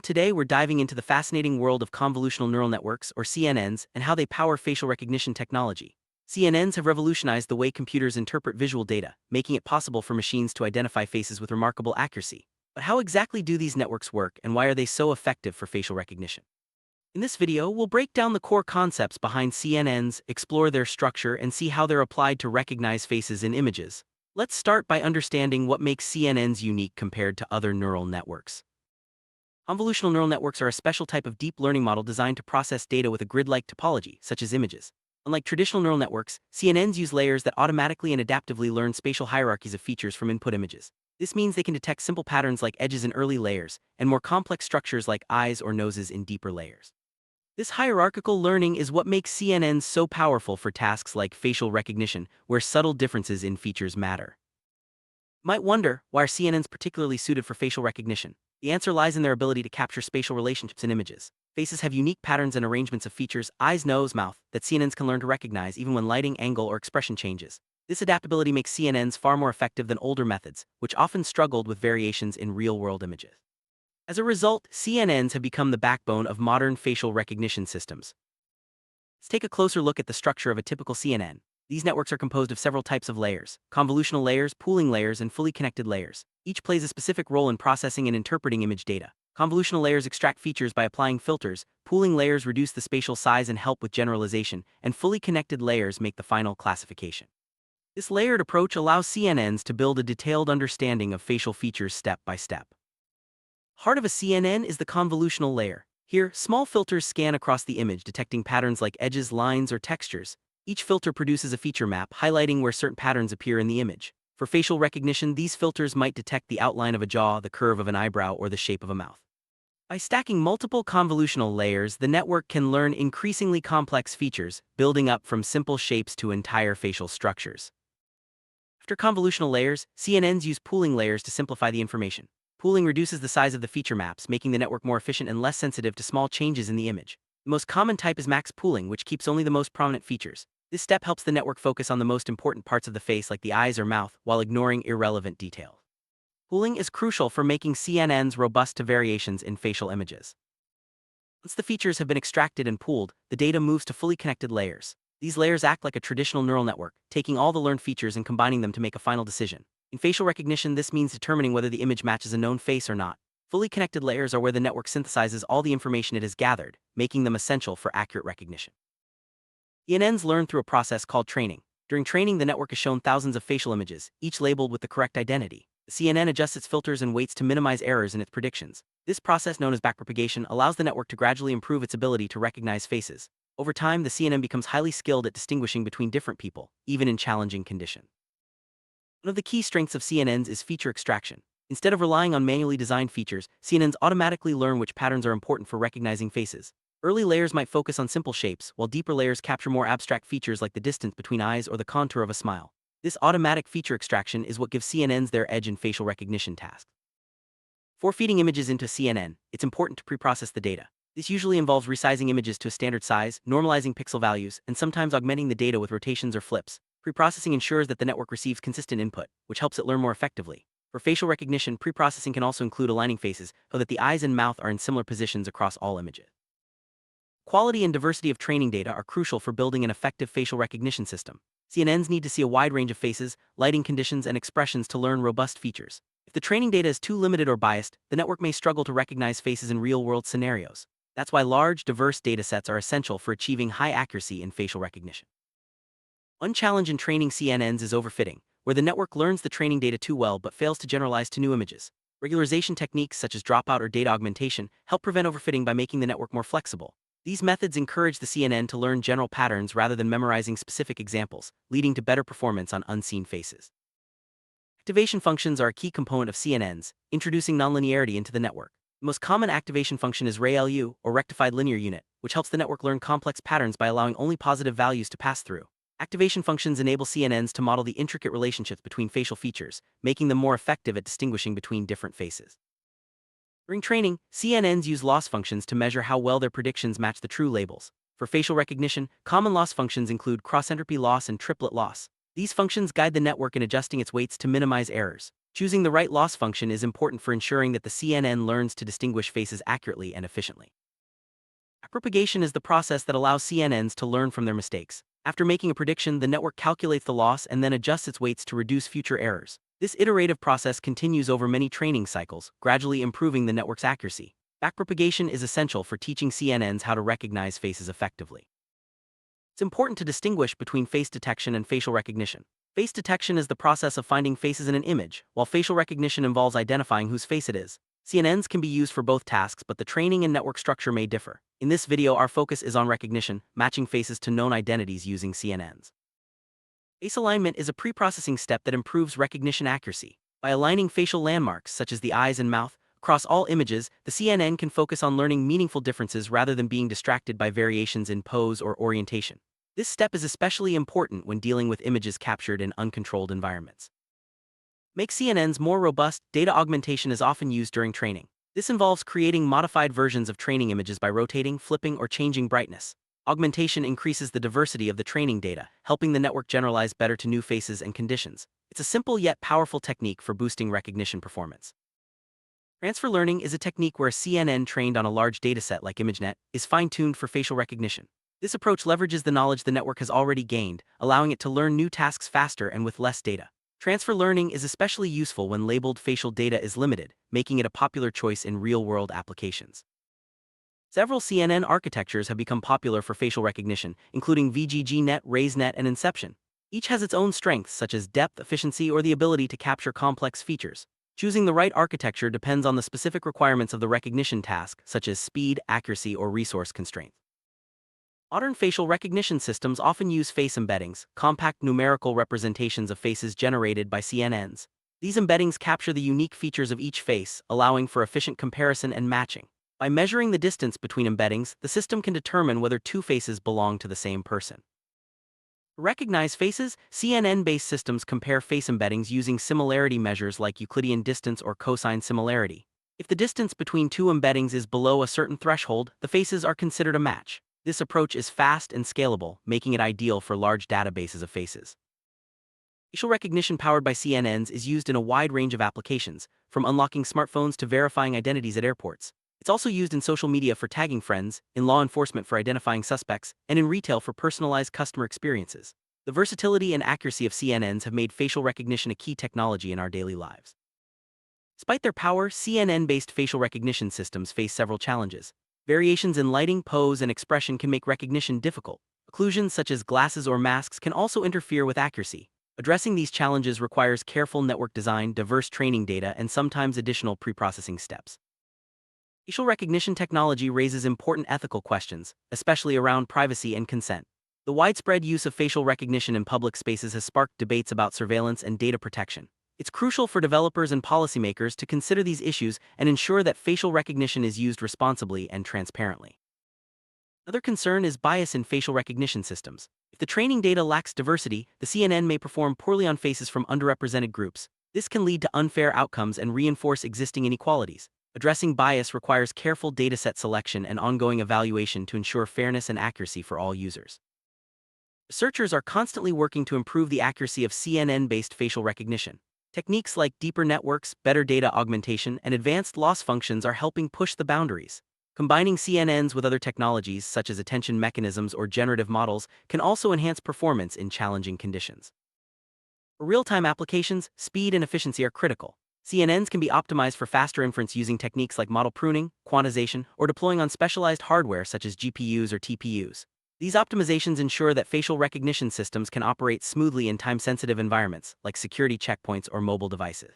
Today we're diving into the fascinating world of convolutional neural networks, or CNNs, and how they power facial recognition technology. CNNs have revolutionized the way computers interpret visual data, making it possible for machines to identify faces with remarkable accuracy. But how exactly do these networks work, and why are they so effective for facial recognition? In this video, we'll break down the core concepts behind CNNs, explore their structure, and see how they're applied to recognize faces in images. Let's start by understanding what makes CNNs unique compared to other neural networks. Convolutional neural networks are a special type of deep learning model designed to process data with a grid-like topology, such as images. Unlike traditional neural networks, CNNs use layers that automatically and adaptively learn spatial hierarchies of features from input images. This means they can detect simple patterns like edges in early layers, and more complex structures like eyes or noses in deeper layers. This hierarchical learning is what makes CNNs so powerful for tasks like facial recognition, where subtle differences in features matter. You might wonder, why are CNNs particularly suited for facial recognition? The answer lies in their ability to capture spatial relationships in images. Faces have unique patterns and arrangements of features, eyes, nose, mouth, that CNNs can learn to recognize even when lighting, angle, or expression changes. This adaptability makes CNNs far more effective than older methods, which often struggled with variations in real-world images. As a result, CNNs have become the backbone of modern facial recognition systems. Let's take a closer look at the structure of a typical CNN. These networks are composed of several types of layers: convolutional layers, pooling layers, and fully connected layers. Each plays a specific role in processing and interpreting image data. Convolutional layers extract features by applying filters, pooling layers reduce the spatial size and help with generalization, and fully connected layers make the final classification. This layered approach allows CNNs to build a detailed understanding of facial features step by step. Heart of a CNN is the convolutional layer. Here, small filters scan across the image, detecting patterns like edges, lines, or textures. Each filter produces a feature map, highlighting where certain patterns appear in the image. For facial recognition, these filters might detect the outline of a jaw, the curve of an eyebrow, or the shape of a mouth. By stacking multiple convolutional layers, the network can learn increasingly complex features, building up from simple shapes to entire facial structures. After convolutional layers, CNNs use pooling layers to simplify the information. Pooling reduces the size of the feature maps, making the network more efficient and less sensitive to small changes in the image. The most common type is max pooling, which keeps only the most prominent features. This step helps the network focus on the most important parts of the face, like the eyes or mouth, while ignoring irrelevant details. Pooling is crucial for making CNNs robust to variations in facial images. Once the features have been extracted and pooled, the data moves to fully connected layers. These layers act like a traditional neural network, taking all the learned features and combining them to make a final decision. In facial recognition, this means determining whether the image matches a known face or not. Fully connected layers are where the network synthesizes all the information it has gathered, making them essential for accurate recognition. CNNs learn through a process called training. During training, the network is shown thousands of facial images, each labeled with the correct identity. The CNN adjusts its filters and weights to minimize errors in its predictions. This process, known as backpropagation, allows the network to gradually improve its ability to recognize faces. Over time, the CNN becomes highly skilled at distinguishing between different people, even in challenging conditions. One of the key strengths of CNNs is feature extraction. Instead of relying on manually designed features, CNNs automatically learn which patterns are important for recognizing faces. Early layers might focus on simple shapes, while deeper layers capture more abstract features like the distance between eyes or the contour of a smile. This automatic feature extraction is what gives CNNs their edge in facial recognition tasks. For feeding images into CNN, it's important to preprocess the data. This usually involves resizing images to a standard size, normalizing pixel values, and sometimes augmenting the data with rotations or flips. Preprocessing ensures that the network receives consistent input, which helps it learn more effectively. For facial recognition, preprocessing can also include aligning faces so that the eyes and mouth are in similar positions across all images. Quality and diversity of training data are crucial for building an effective facial recognition system. CNNs need to see a wide range of faces, lighting conditions, and expressions to learn robust features. If the training data is too limited or biased, the network may struggle to recognize faces in real-world scenarios. That's why large, diverse datasets are essential for achieving high accuracy in facial recognition. One challenge in training CNNs is overfitting, where the network learns the training data too well but fails to generalize to new images. Regularization techniques such as dropout or data augmentation help prevent overfitting by making the network more flexible. These methods encourage the CNN to learn general patterns rather than memorizing specific examples, leading to better performance on unseen faces. Activation functions are a key component of CNNs, introducing nonlinearity into the network. The most common activation function is ReLU, or Rectified Linear Unit, which helps the network learn complex patterns by allowing only positive values to pass through. Activation functions enable CNNs to model the intricate relationships between facial features, making them more effective at distinguishing between different faces. During training, CNNs use loss functions to measure how well their predictions match the true labels. For facial recognition, common loss functions include cross-entropy loss and triplet loss. These functions guide the network in adjusting its weights to minimize errors. Choosing the right loss function is important for ensuring that the CNN learns to distinguish faces accurately and efficiently. Backpropagation is the process that allows CNNs to learn from their mistakes. After making a prediction, the network calculates the loss and then adjusts its weights to reduce future errors. This iterative process continues over many training cycles, gradually improving the network's accuracy. Backpropagation is essential for teaching CNNs how to recognize faces effectively. It's important to distinguish between face detection and facial recognition. Face detection is the process of finding faces in an image, while facial recognition involves identifying whose face it is. CNNs can be used for both tasks, but the training and network structure may differ. In this video, our focus is on recognition, matching faces to known identities using CNNs. Face alignment is a pre-processing step that improves recognition accuracy. By aligning facial landmarks, such as the eyes and mouth, across all images, the CNN can focus on learning meaningful differences rather than being distracted by variations in pose or orientation. This step is especially important when dealing with images captured in uncontrolled environments. Make CNNs more robust, data augmentation is often used during training. This involves creating modified versions of training images by rotating, flipping, or changing brightness. Augmentation increases the diversity of the training data, helping the network generalize better to new faces and conditions. It's a simple yet powerful technique for boosting recognition performance. Transfer learning is a technique where a CNN trained on a large dataset like ImageNet is fine-tuned for facial recognition. This approach leverages the knowledge the network has already gained, allowing it to learn new tasks faster and with less data. Transfer learning is especially useful when labeled facial data is limited, making it a popular choice in real-world applications. Several CNN architectures have become popular for facial recognition, including VGGNet, RaiseNet, and Inception. Each has its own strengths such as depth, efficiency, or the ability to capture complex features. Choosing the right architecture depends on the specific requirements of the recognition task, such as speed, accuracy, or resource constraints. Modern facial recognition systems often use face embeddings, compact numerical representations of faces generated by CNNs. These embeddings capture the unique features of each face, allowing for efficient comparison and matching. By measuring the distance between embeddings, the system can determine whether two faces belong to the same person. To recognize faces, CNN-based systems compare face embeddings using similarity measures like Euclidean distance or cosine similarity. If the distance between two embeddings is below a certain threshold, the faces are considered a match. This approach is fast and scalable, making it ideal for large databases of faces. Facial recognition powered by CNNs is used in a wide range of applications, from unlocking smartphones to verifying identities at airports. It's also used in social media for tagging friends, in law enforcement for identifying suspects, and in retail for personalized customer experiences. The versatility and accuracy of CNNs have made facial recognition a key technology in our daily lives. Despite their power, CNN-based facial recognition systems face several challenges. Variations in lighting, pose, and expression can make recognition difficult. Occlusions such as glasses or masks can also interfere with accuracy. Addressing these challenges requires careful network design, diverse training data, and sometimes additional pre-processing steps. Facial recognition technology raises important ethical questions, especially around privacy and consent. The widespread use of facial recognition in public spaces has sparked debates about surveillance and data protection. It's crucial for developers and policymakers to consider these issues and ensure that facial recognition is used responsibly and transparently. Another concern is bias in facial recognition systems. If the training data lacks diversity, the CNN may perform poorly on faces from underrepresented groups. This can lead to unfair outcomes and reinforce existing inequalities. Addressing bias requires careful dataset selection and ongoing evaluation to ensure fairness and accuracy for all users. Researchers are constantly working to improve the accuracy of CNN-based facial recognition. Techniques like deeper networks, better data augmentation, and advanced loss functions are helping push the boundaries. Combining CNNs with other technologies, such as attention mechanisms or generative models, can also enhance performance in challenging conditions. For real-time applications, speed and efficiency are critical. CNNs can be optimized for faster inference using techniques like model pruning, quantization, or deploying on specialized hardware such as GPUs or TPUs. These optimizations ensure that facial recognition systems can operate smoothly in time-sensitive environments, like security checkpoints or mobile devices.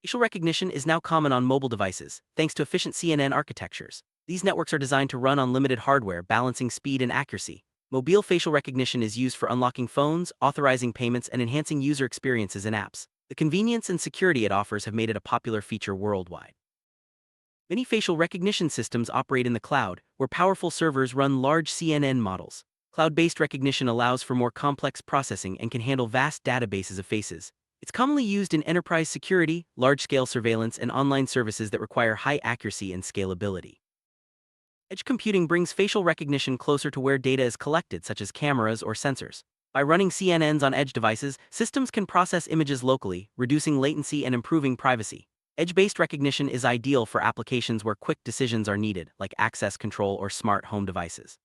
Facial recognition is now common on mobile devices, thanks to efficient CNN architectures. These networks are designed to run on limited hardware, balancing speed and accuracy. Mobile facial recognition is used for unlocking phones, authorizing payments, and enhancing user experiences in apps. The convenience and security it offers have made it a popular feature worldwide. Many facial recognition systems operate in the cloud, where powerful servers run large CNN models. Cloud-based recognition allows for more complex processing and can handle vast databases of faces. It's commonly used in enterprise security, large-scale surveillance, and online services that require high accuracy and scalability. Edge computing brings facial recognition closer to where data is collected, such as cameras or sensors. By running CNNs on edge devices, systems can process images locally, reducing latency and improving privacy. Edge-based recognition is ideal for applications where quick decisions are needed, like access control or smart home devices.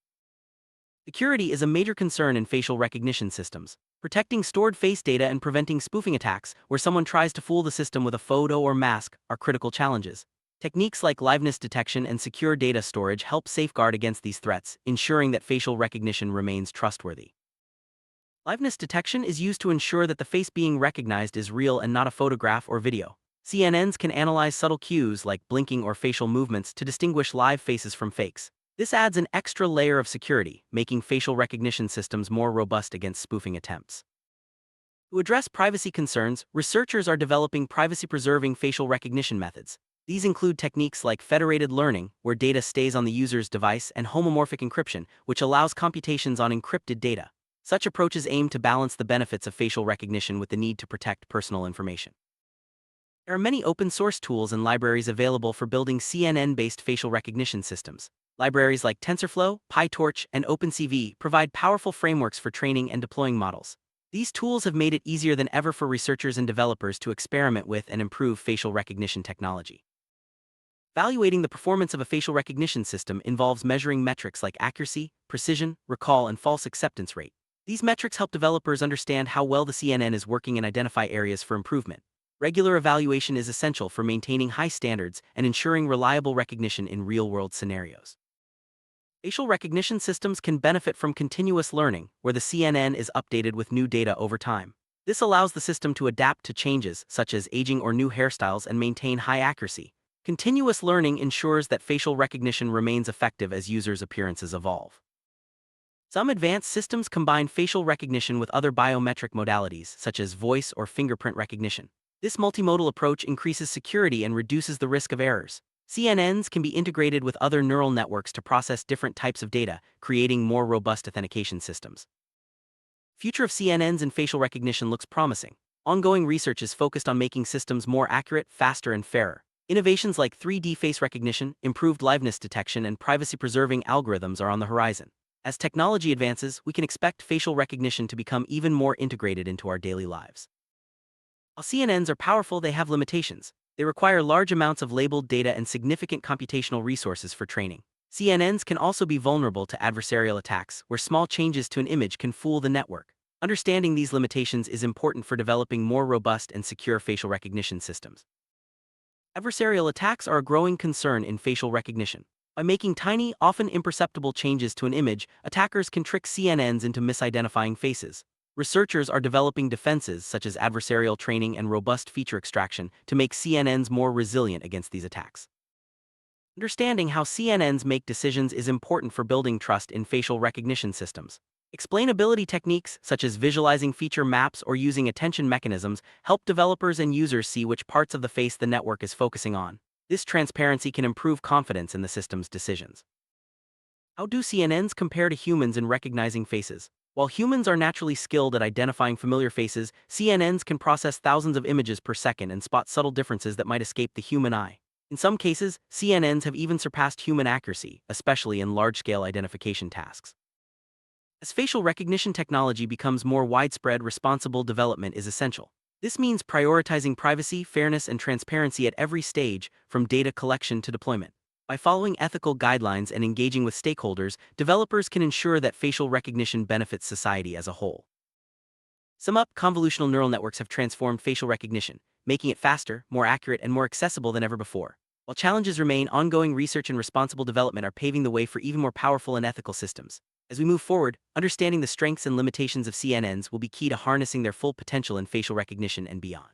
Security is a major concern in facial recognition systems. Protecting stored face data and preventing spoofing attacks, where someone tries to fool the system with a photo or mask, are critical challenges. Techniques like liveness detection and secure data storage help safeguard against these threats, ensuring that facial recognition remains trustworthy. Liveness detection is used to ensure that the face being recognized is real and not a photograph or video. CNNs can analyze subtle cues like blinking or facial movements to distinguish live faces from fakes. This adds an extra layer of security, making facial recognition systems more robust against spoofing attempts. To address privacy concerns, researchers are developing privacy-preserving facial recognition methods. These include techniques like federated learning, where data stays on the user's device, and homomorphic encryption, which allows computations on encrypted data. Such approaches aim to balance the benefits of facial recognition with the need to protect personal information. There are many open-source tools and libraries available for building CNN-based facial recognition systems. Libraries like TensorFlow, PyTorch, and OpenCV provide powerful frameworks for training and deploying models. These tools have made it easier than ever for researchers and developers to experiment with and improve facial recognition technology. Evaluating the performance of a facial recognition system involves measuring metrics like accuracy, precision, recall, and false acceptance rate. These metrics help developers understand how well the CNN is working and identify areas for improvement. Regular evaluation is essential for maintaining high standards and ensuring reliable recognition in real-world scenarios. Facial recognition systems can benefit from continuous learning, where the CNN is updated with new data over time. This allows the system to adapt to changes, such as aging or new hairstyles, and maintain high accuracy. Continuous learning ensures that facial recognition remains effective as users' appearances evolve. Some advanced systems combine facial recognition with other biometric modalities, such as voice or fingerprint recognition. This multimodal approach increases security and reduces the risk of errors. CNNs can be integrated with other neural networks to process different types of data, creating more robust authentication systems. Future of CNNs and facial recognition looks promising. Ongoing research is focused on making systems more accurate, faster, and fairer. Innovations like 3D face recognition, improved liveness detection, and privacy-preserving algorithms are on the horizon. As technology advances, we can expect facial recognition to become even more integrated into our daily lives. While CNNs are powerful, they have limitations. They require large amounts of labeled data and significant computational resources for training. CNNs can also be vulnerable to adversarial attacks, where small changes to an image can fool the network. Understanding these limitations is important for developing more robust and secure facial recognition systems. Adversarial attacks are a growing concern in facial recognition. By making tiny, often imperceptible changes to an image, attackers can trick CNNs into misidentifying faces. Researchers are developing defenses such as adversarial training and robust feature extraction to make CNNs more resilient against these attacks. Understanding how CNNs make decisions is important for building trust in facial recognition systems. Explainability techniques, such as visualizing feature maps or using attention mechanisms, help developers and users see which parts of the face the network is focusing on. This transparency can improve confidence in the system's decisions. How do CNNs compare to humans in recognizing faces? While humans are naturally skilled at identifying familiar faces, CNNs can process thousands of images per second and spot subtle differences that might escape the human eye. In some cases, CNNs have even surpassed human accuracy, especially in large-scale identification tasks. As facial recognition technology becomes more widespread, responsible development is essential. This means prioritizing privacy, fairness, and transparency at every stage, from data collection to deployment. By following ethical guidelines and engaging with stakeholders, developers can ensure that facial recognition benefits society as a whole. Sum up, convolutional neural networks have transformed facial recognition, making it faster, more accurate, and more accessible than ever before. While challenges remain, ongoing research and responsible development are paving the way for even more powerful and ethical systems. As we move forward, understanding the strengths and limitations of CNNs will be key to harnessing their full potential in facial recognition and beyond.